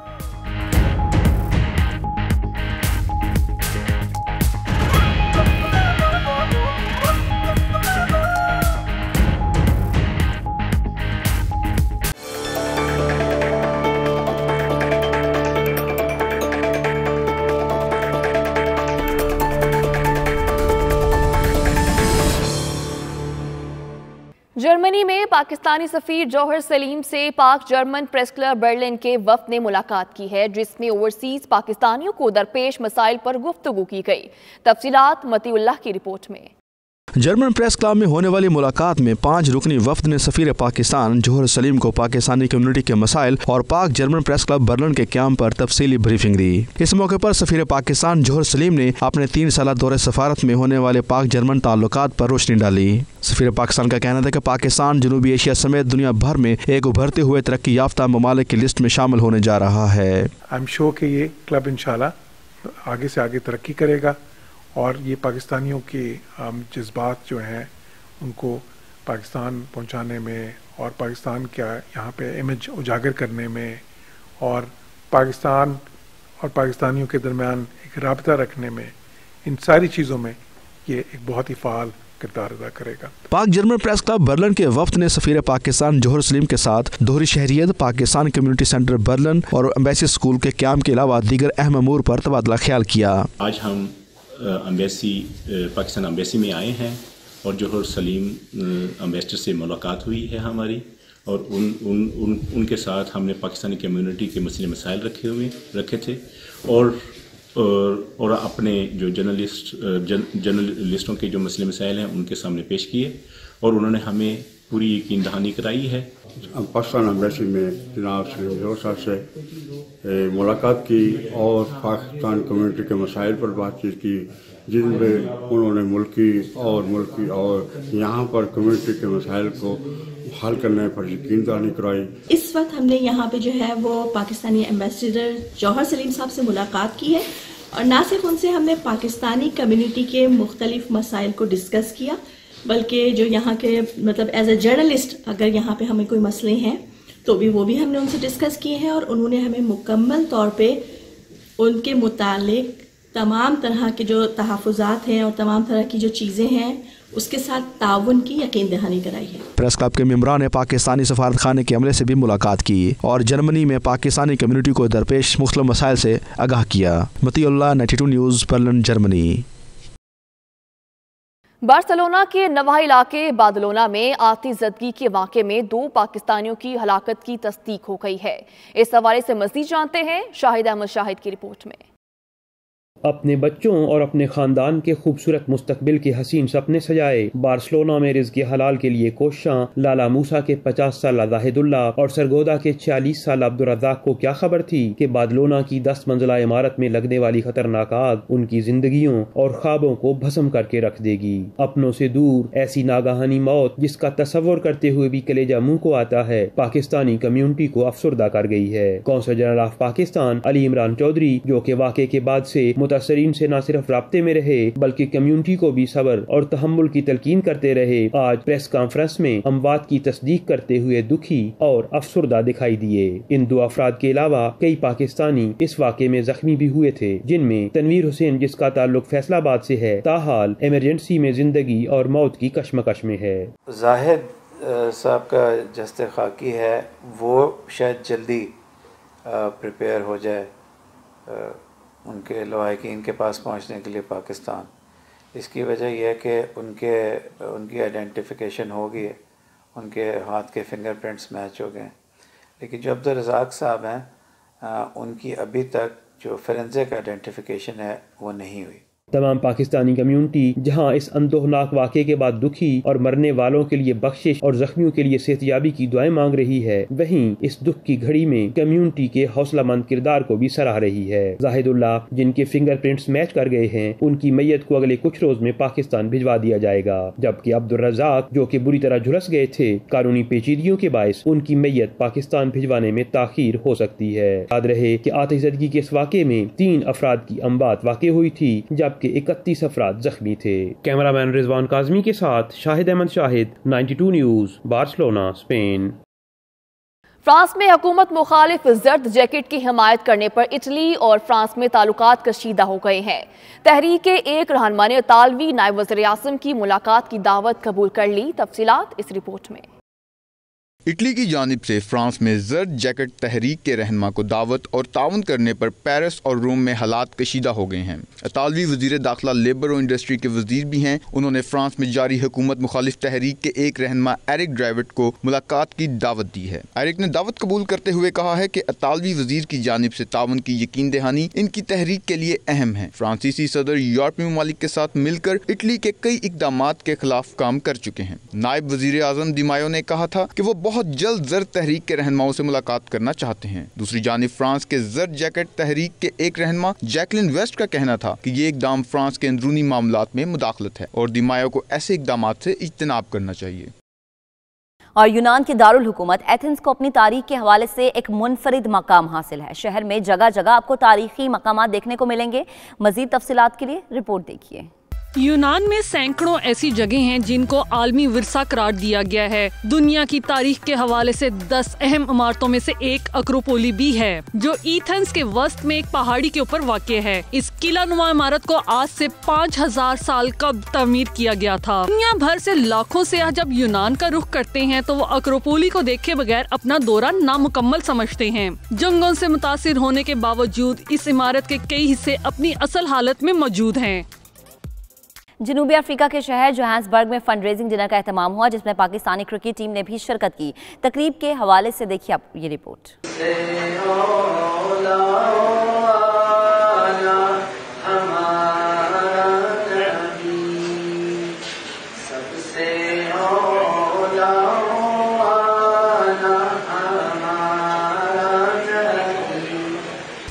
जर्मनी में पाकिस्तानी सफीर जौहर सलीम से पाक जर्मन प्रेस क्लब बर्लिन के वफ्द ने मुलाकात की है, जिसमें ओवरसीज पाकिस्तानियों को दरपेश मसाइल पर गुफ्तगू की गई। तफसीलात मतीउल्लाह की रिपोर्ट में। जर्मन प्रेस क्लब में होने वाली मुलाकात में 5 रुकनी वफ्द ने सफीर पाकिस्तान जौहर सलीम को पाकिस्तानी कम्युनिटी के मसाइल और पाक जर्मन प्रेस क्लब बर्लिन के क्याम पर तफसीली ब्रीफिंग दी। इस मौके पर सफीर पाकिस्तान जौहर सलीम ने अपने 3 साल दौरे सफारत में होने वाले पाक जर्मन ताल्लुकात पर रोशनी डाली। सफीर पाकिस्तान का कहना था कि पाकिस्तान जनूबी एशिया समेत दुनिया भर में एक उभरते हुए तरक्की याफ्ता ममालिक की लिस्ट में शामिल होने जा रहा है। आई एम श्योर कि ये क्लब इंशाल्लाह आगे से आगे तरक्की करेगा और ये पाकिस्तानियों के जज्बात जो हैं उनको पाकिस्तान पहुंचाने में और पाकिस्तान का यहाँ पे इमेज उजागर करने में और पाकिस्तान और पाकिस्तानियों के दरमियान एक राबता रखने में, इन सारी चीज़ों में ये एक बहुत ही फ़ाल किरदार अदा करेगा। पाक जर्मन प्रेस क्लब बर्लिन के वफ्द ने सफीर पाकिस्तान जौहर सलीम के साथ दोहरी शहरियत, पाकिस्तान कम्युनिटी सेंटर बर्लिन और एम्बेसी स्कूल के क्याम के अलावा दीगर अहम अमूर पर तबादला ख्याल किया। आज हम पाकिस्तान अम्बेसी में आए हैं और जौहर सलीम अम्बेसडर से मुलाकात हुई है हमारी और उनके साथ हमने पाकिस्तानी कम्युनिटी के मसले मसाइल रखे थे और अपने जो जर्नलिस्टों के जो मसले मसाइल हैं उनके सामने पेश किए और उन्होंने हमें पूरी यकीन दहानी कराई है। पाकिस्तान अम्बेसी में जनाब सलीम जौहर साहब से मुलाकात की और पाकिस्तान कम्युनिटी के मसाइल पर बातचीत की, जिनमें उन्होंने मुल्की और यहाँ पर कम्युनिटी के मसाइल को हल करने पर यकीन दहानी कराई। इस वक्त हमने यहाँ पे जो है वो पाकिस्तानी एम्बेसडर जौहर सलीम साहब से मुलाकात की है और ना सिर्फ उनसे हमने पाकिस्तानी कम्युनिटी के मुख्तलिफ मसाइल को डिस्कस किया, बल्कि जो यहाँ के मतलब एज ए जर्नलिस्ट अगर यहाँ पे हमें कोई मसले हैं तो वो भी हमने उनसे डिस्कस किए हैं और उन्होंने हमें मुकम्मल तौर पे उनके मुतालिक तमाम तरह के जो तहफ़्फ़ुज़ात हैं और तमाम तरह की जो चीज़ें हैं उसके साथ ताउन की यकीन दहानी कराई है। प्रेस क्लब के मेंबरान ने पाकिस्तानी सफारत खाने के अमले से भी मुलाकात की और जर्मनी में पाकिस्तानी कम्युनिटी को दरपेश मुख्तलिफ मसाइल से आगाह किया। Matiullah, 92 news, Berlin, Germany. Barcelona के नवाह इलाके बादलोना में आतिशबाजी के वाक़े में 2 पाकिस्तानियों की हलाकत की तस्दीक हो गई है। इस हवाले से मज़ीद जानते हैं शाहिद अहमद शाहिद की रिपोर्ट में। अपने बच्चों और अपने खानदान के खूबसूरत मुस्तकबिल के हसीन सपने सजाए बार्सिलोना में रिज़्क़ हलाल के लिए कोशां लाला मूसा के 50 साल जाहिदुल्ला और सरगोदा के 40 साल अब्दुर्रज़ाक को क्या खबर थी कि बार्सिलोना की 10 मंजिला इमारत में लगने वाली खतरनाक आग उनकी जिंदगियों और ख्वाबों को भस्म करके रख देगी। अपनों से दूर ऐसी नागाहानी मौत जिसका तस्वुर करते हुए भी कलेजा मुंह को आता है, पाकिस्तानी कम्युनिटी को अफसरदा कर गई है। Consul general of Pakistan Ali Imran Chaudhry, जो के वाक़े के बाद से मुतासरीन से न सिर्फ राब्ते में रहे बल्कि कम्युनिटी को भी सब्र और तहम्मुल की तलकीन करते रहे, आज प्रेस कॉन्फ्रेंस में अमवात की तस्दीक करते हुए दुखी और अफसरदा दिखाई दिए। इन 2 अफराद के अलावा कई पाकिस्तानी इस वाक़े में जख्मी भी हुए थे, जिनमें तनवीर हुसैन जिसका ताल्लुक फैसलाबाद से है, ताहाल इमरजेंसी में जिंदगी और मौत की कशमकश में है। जाहिद साहब का जस्ते खाकी है, वो शायद जल्दी प्रिपेयर हो जाए उनके लवाहिकीन के पास पहुंचने के लिए पाकिस्तान। इसकी वजह यह है कि उनकी आइडेंटिफिकेशन हो गई है, उनके हाथ के फिंगरप्रिंट्स मैच हो गए, लेकिन जो अब्दुर्रज़ाक साहब हैं उनकी अभी तक जो फोरेंसिक आइडेंटिफिकेशन है वो नहीं हुई। तमाम पाकिस्तानी कम्युनिटी जहां इस अंदोहनाक वाक़े के बाद दुखी और मरने वालों के लिए बख्शिश और जख्मियों के लिए सेहतयाबी की दुआएं मांग रही है, वहीं इस दुख की घड़ी में कम्युनिटी के हौसलामंद किरदार को भी सराह रही है। जाहिदुल्ला, जिनके फिंगरप्रिंट्स मैच कर गए हैं, उनकी मैयत को अगले कुछ रोज में पाकिस्तान भिजवा दिया जाएगा, जबकि अब्दुर्रज़ाक, जो कि बुरी तरह झुलस गए थे, कानूनी पेचीदगियों के बायस उनकी मैयत पाकिस्तान भिजवाने में ताखीर हो सकती है। याद रहे कि आतिशबाजी के इस वाक़े में 3 अफराद की अमवात वाक़ हुई थी, जबकि 31 अफराद जख्मी थे। कैमरामैन रिजवान काज़मी के साथ Shahid Ahmed Shahid, 92 news, Barcelona, Spain. France में हुकूमत मुखालिफ जर्द जैकेट की हिमायत करने पर इटली और फ्रांस में ताल्लुकात कशीदा हो गए हैं। तहरीक एक रहनुमा ने इतालवी नायब वज़ीर आज़म की मुलाकात की दावत कबूल कर ली। तफसीलात इस रिपोर्ट में। इटली की जानिब से फ्रांस में जर्द जैकेट तहरीक के रहनमा को दावत और ताउन करने पर पेरिस और रोम में हालात कशीदा हो गए हैं। इतालवी वजीर दाखिला लेबर और इंडस्ट्री के वजीर भी हैं। उन्होंने फ्रांस में जारी हुकूमत मुखालिफ तहरीक के एक रहनमा एरिक ड्राइवेट को मुलाकात की दावत दी है। एरिक ने दावत कबूल करते हुए कहा है कि इतालवी वजीर की जानिब से ताउन की यकीन दहानी इनकी तहरीक के लिए अहम है। फ्रांसीसी सदर यूरोपीय ममालिक के साथ मिलकर इटली के कई इकदामात के खिलाफ काम कर चुके हैं। नायब वजीर आजम डी मायो ने कहा था कि वो बहुत जल्द जर्द तहरीक के रहनुमाओं से मुलाकात करना चाहते हैं। दूसरी जानिब फ्रांस के जर्द जैकेट तहरीक के एक रहनुमा जैकलिन वेस्ट का कहना था कि ये इकदाम फ्रांस के अंदरूनी मामलात में मुदाखलत है और डी मायो को ऐसे इकदामात से इज्तनाब करना चाहिए। और यूनान की दारुल हुकूमत एथेंस को अपनी तारीख के हवाले से एक मुनफरिद मकाम हासिल है। शहर में जगह जगह आपको तारीखी मकामात देखने को मिलेंगे। मजीद तफसीलात के लिए रिपोर्ट देखिए। यूनान में सैकड़ों ऐसी जगह हैं जिनको आलमी विरसा करार दिया गया है। दुनिया की तारीख के हवाले से 10 अहम इमारतों में से एक अक्रोपोली भी है, जो एथेंस के वस्त में एक पहाड़ी के ऊपर वाक़ है। इस किला नुमा इमारत को आज से 5000 साल कब तमीर किया गया था। दुनिया भर से लाखों सयाह जब यूनान का रुख करते हैं तो वो अक्रोपोली को देखे बगैर अपना दौरा नामुकम्मल समझते हैं। जंगों से मुतासिर होने के बावजूद इस इमारत के कई हिस्से अपनी असल हालत में मौजूद हैं। जनूबी अफ्रीका के शहर जोहान्सबर्ग में फंड रेजिंग डिनर का एहतमाम हुआ, जिसमें पाकिस्तानी क्रिकेट टीम ने भी शिरकत की। तकरीब के हवाले से देखिए आप ये रिपोर्ट।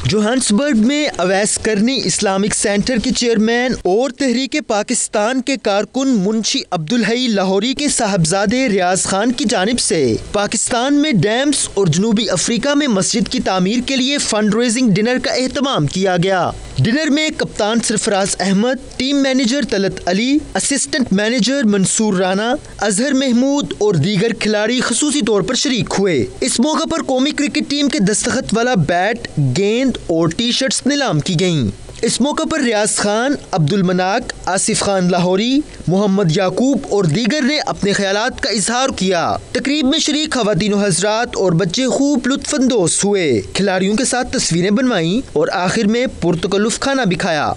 जोहान्सबर्ग में अवैस करनी इस्लामिक सेंटर के चेयरमैन और तहरीक पाकिस्तान के कारकुन मुंशी अब्दुल हई लाहौरी के साहबजादे रियाज खान की जानिब से पाकिस्तान में डैम्स और जनूबी अफ्रीका में मस्जिद की तामीर के लिए फंड रेजिंग डिनर का एहतमाम किया गया। डिनर में कप्तान Sarfaraz Ahmed, team manager Talat Ali, assistant manager Mansoor Rana, Azhar Mahmood और दीगर खिलाड़ी खसूसी तौर पर शरीक हुए। इस मौका पर कौमी क्रिकेट टीम के दस्तखत वाला बैट, गेंद और टी शर्ट्स नीलाम की गयीं। इस मौका पर रियाज खान, अब्दुल मनाक, आसिफ खान लाहौरी, मोहम्मद याकूब और दीगर ने अपने ख्यालात का इजहार किया। तकरीब में शरीक खवातीन हजरात और बच्चे खूब लुत्फानंदोज हुए, खिलाड़ियों के साथ तस्वीरें बनवाई और आखिर में पुरतकल्लुफ खाना भी खाया।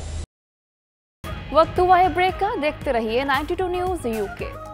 वक्त हुआ है ब्रेक का, देखते रहिए 92 न्यूज़ यूके।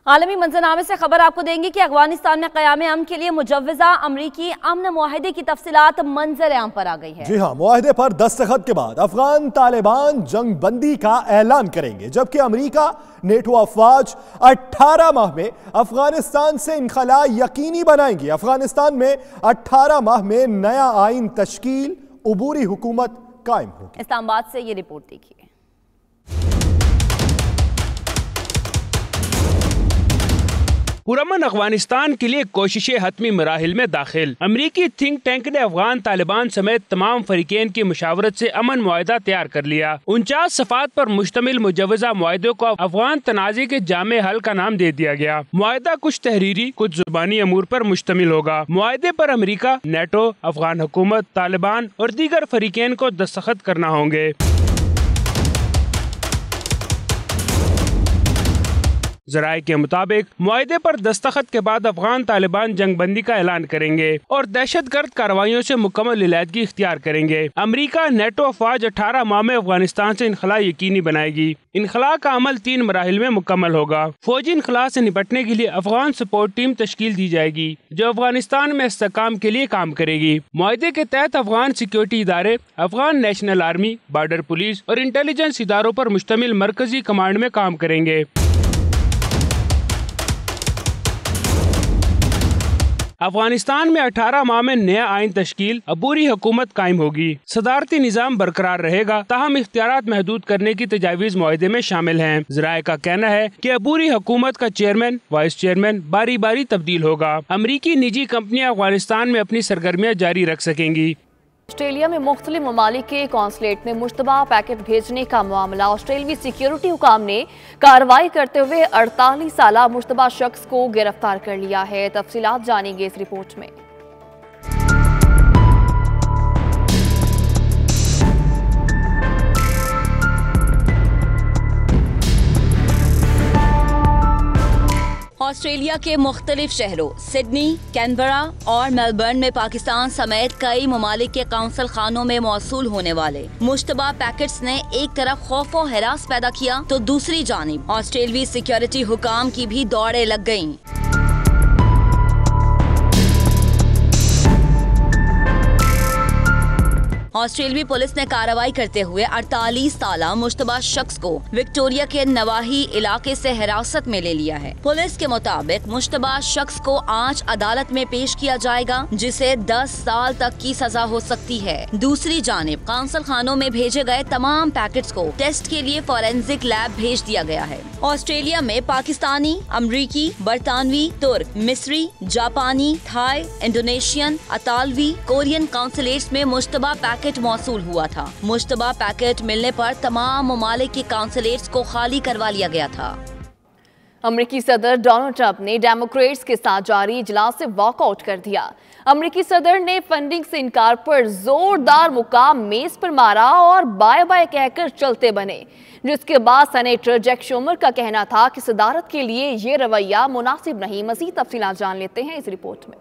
आलमी मंजरनामे से खबर आपको देंगे कि अफगानिस्तान में क़याम अमन के लिए मुजव्वज़ा अमरीकी अमन मुआहदे की तफसीलात मंजर आम पर आ गई है। जी हाँ, मुआहदे पर दस्तखत के बाद अफगान तालिबान जंग बंदी का ऐलान करेंगे, जबकि अमरीका नेटो अफवाज 18 माह में अफगानिस्तान से इनखला यकीनी बनाएंगी। अफगानिस्तान में 18 माह में नया आइन तश्कील, उबूरी हुकूमत कायम होगी। इस्लामाबाद से ये रिपोर्ट देखिए। पुरअमन अफगानिस्तान के लिए कोशिशें हतमी मराहिल में दाखिल। अमरीकी थिंक टैंक ने अफगान तालिबान समेत तमाम फरीकेन की मुशावरत से अमन मुआहदा तैयार कर लिया। 49 सफ़ात पर मुश्तमिल मुजव्वज़ा मुआहदे को अफगान तनाज़े के जामे हल का नाम दे दिया गया। मुआहदा कुछ तहरीरी, कुछ जुबानी अमूर पर मुश्तमिल होगा। मुआहदे पर अमरीका, नेटो, अफगान हुकूमत, तालिबान और दीगर फरीकेन को दस्तखत करना होंगे। ज़राए के मुताबिक मुआहदे पर दस्तखत के बाद अफगान तालिबान जंगबंदी का ऐलान करेंगे और दहशतगर्द कार्रवाइयों से मुकम्मल इलायदगी इख्तियार करेंगे। अमरीका नेटो अफवाज 18 माह में अफगानिस्तान से इनखला यकीनी बनाएगी। इनखला का अमल 3 मराहिल में मुकम्मल होगा। फौजी इनखला से निपटने के लिए अफगान सपोर्ट टीम तश्कील दी जाएगी, जो अफगानिस्तान में इस्तेहकाम के लिए काम करेगी। मुआहदे के तहत अफगान सिक्योरिटी इदारे, Afghan national army, border police और इंटेलिजेंस इदारों पर मुश्तमिल मरकजी कमांड में काम करेंगे। अफगानिस्तान में 18 माह में नया आइन तश्कील, अबूरी हुकूमत कायम होगी। सदारती निज़ाम बरकरार रहेगा, ताहम इख्तियारात महदूद करने की तजावीज़ मुआहदे में शामिल हैं। ज़राए का कहना है कि अबूरी हुकूमत का चेयरमैन, वाइस चेयरमैन बारी बारी तब्दील होगा। अमरीकी निजी कंपनियां अफगानिस्तान में अपनी सरगर्मियां जारी रख सकेंगी। ऑस्ट्रेलिया में मुख्तलिफ ममालिक के कॉन्सुलेट में मुश्तबा पैकेट भेजने का मामला। ऑस्ट्रेलवी सिक्योरिटी हुकाम ने कार्रवाई करते हुए 48 साला मुश्तबा शख्स को गिरफ्तार कर लिया है। तफसीलात जानेंगे इस रिपोर्ट में। ऑस्ट्रेलिया के मुख्तलिफ शहरों सिडनी, कैनबरा और मेलबर्न में पाकिस्तान समेत कई ममालिक के काउंसिल खानों में मौसूल होने वाले मुश्तबा पैकेट्स ने एक तरफ खौफ और हरास पैदा किया तो दूसरी जानिब ऑस्ट्रेलवी सिक्योरिटी हुकाम की भी दौड़ें लग गईं। ऑस्ट्रेलवी पुलिस ने कार्रवाई करते हुए 48 साला मुश्तबा शख्स को विक्टोरिया के नवाही इलाके से हिरासत में ले लिया है। पुलिस के मुताबिक मुश्तबा शख्स को आज अदालत में पेश किया जाएगा, जिसे 10 साल तक की सजा हो सकती है। दूसरी जानिब काउंसिल खानों में भेजे गए तमाम पैकेट्स को टेस्ट के लिए फॉरेंसिक लैब भेज दिया गया है। ऑस्ट्रेलिया में पाकिस्तानी, अमरीकी, बरतानवी, तुर्क, मिस्री, जापानी, थाई, इंडोनेशियन, अतालवी, कोरियन काउंसिलेट्स में मुश्तबा पैकेट मौसूल हुआ था। मुश्तबा पैकेट मिलने पर तमाम ममालिक के काउंसिलेट्स को खाली करवा लिया गया था। अमेरिकी सदर डोनाल्ड ट्रंप ने डेमोक्रेट्स के साथ जारी इजलास से वॉकआउट कर दिया। अमेरिकी सदर ने फंडिंग से इनकार पर जोरदार मुकाम मेज पर मारा और बाय बाय कहकर चलते बने, जिसके बाद सेनेटर जैक शूमर का कहना था कि सदारत के लिए ये रवैया मुनासिब नहीं। मज़ीद तफसीलात जान लेते हैं इस रिपोर्ट में।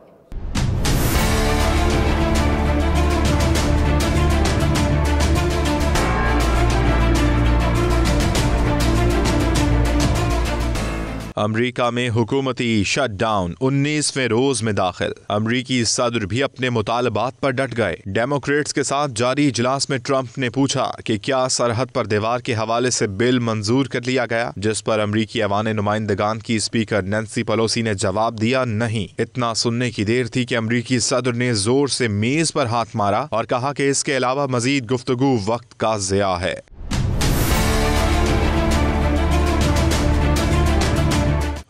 अमरीका में हुकूमती शटडाउन 19वें रोज में दाखिल। अमरीकी सदर भी अपने मुतालबात पर डट गए। डेमोक्रेट्स के साथ जारी इजलास में ट्रंप ने पूछा कि क्या सरहद पर दीवार के हवाले से बिल मंजूर कर लिया गया, जिस पर अमरीकी ऐवान नुमाइंदगान की स्पीकर नैन्सी पेलोसी ने जवाब दिया नहीं। इतना सुनने की देर थी कि अमरीकी सदर ने जोर से मेज पर हाथ मारा और कहा कि इसके अलावा मजीद गुफ्तगू वक्त का ज़िया है।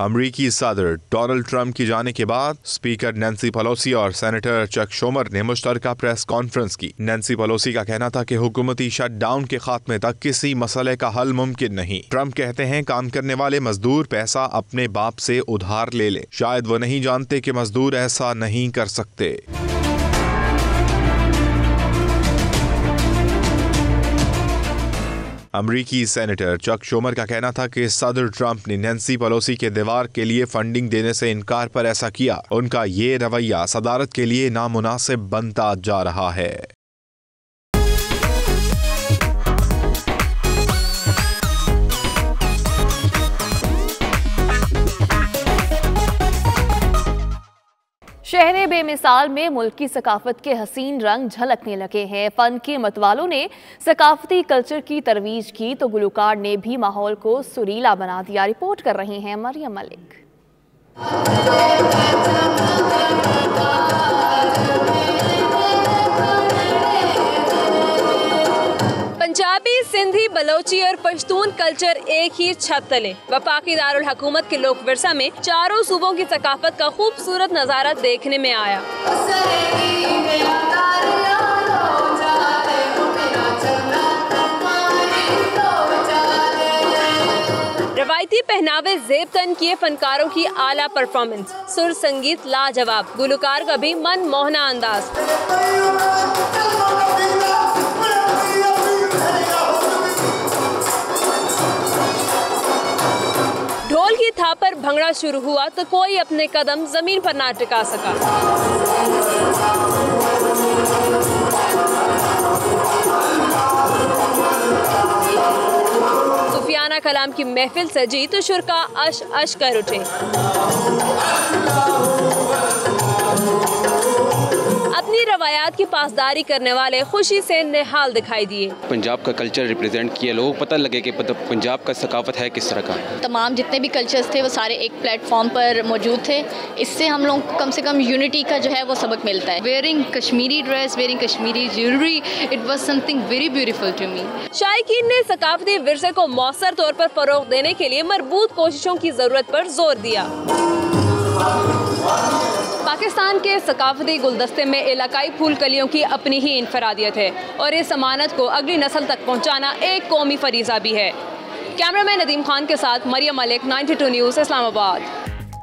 अमरीकी सदर डोनाल्ड ट्रंप की जाने के बाद स्पीकर नैन्सी पेलोसी और सेनेटर चक शूमर ने मुश्तरका प्रेस कॉन्फ्रेंस की। नैन्सी पेलोसी का कहना था कि हुकूमती शटडाउन के खात्मे तक किसी मसले का हल मुमकिन नहीं। ट्रंप कहते हैं काम करने वाले मजदूर पैसा अपने बाप से उधार ले ले, शायद वो नहीं जानते कि मजदूर ऐसा नहीं कर सकते। अमरीकी सेनेटर चक शूमर का कहना था कि सदर ट्रंप ने नैन्सी पेलोसी के दीवार के लिए फंडिंग देने से इनकार पर ऐसा किया। उनका ये रवैया सदारत के लिए नामुनासिब बनता जा रहा है। शहर बेमिसाल में मुल्क की सकाफत के हसीन रंग झलकने लगे हैं। फन के मतवालों ने सकाफती कल्चर की तरवीज की तो गुलकार ने भी माहौल को सुरीला बना दिया। रिपोर्ट कर रही हैं मरियम मलिक। पंजाबी, सिंधी, बलोची और पश्तून कल्चर एक ही छत तले वफाकी दारुल हुकूमत के लोक विरसा में चारों सूबों की सकाफत का खूबसूरत नज़ारा देखने में आया। रवायती पहनावे ज़ेब तन किए फनकारों की आला परफॉर्मेंस, सुर संगीत लाजवाब, गुलकार का भी मन मोहना अंदाज। ढोल की थाप पर भंगड़ा शुरू हुआ तो कोई अपने कदम जमीन पर ना टिका सका। सुफियाना कलाम की महफिल सजी तो शुरका अश अश कर उठे। अपनी रवायात की पासदारी करने वाले खुशी से निहाल दिखाई दिए। पंजाब का कल्चर रिप्रेजेंट किया, लोगों को पता लगे कि पंजाब का सकाफत है किस तरह का। तमाम जितने भी कल्चर्स थे वो सारे एक प्लेटफॉर्म पर मौजूद थे। इससे हम लोग कम से कम यूनिटी का जो है वो सबक मिलता है। Wearing Kashmiri dress, wearing Kashmiri jewellery, it was something very beautiful to me. शायकीन ने सकाफती विरसे को मौसर तौर पर फरोग देने के लिए मरबूत कोशिशों की जरूरत पर जोर दिया। पाकिस्तान के सकाफती गुलदस्ते में इलाकाई फूल कलियों की अपनी ही इनफरादियत है और इस अमानत को अगली नस्ल तक पहुँचाना एक कौमी फरीज़ा भी है। कैमरामैन नदीम खान के साथ Maryam Malik, 92 news, Islamabad.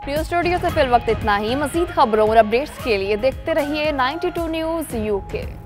News studio से फिल वक्त इतना ही। मज़ीद खबरों और अपडेट्स के लिए देखते रहिए 92 न्यूज़ UK।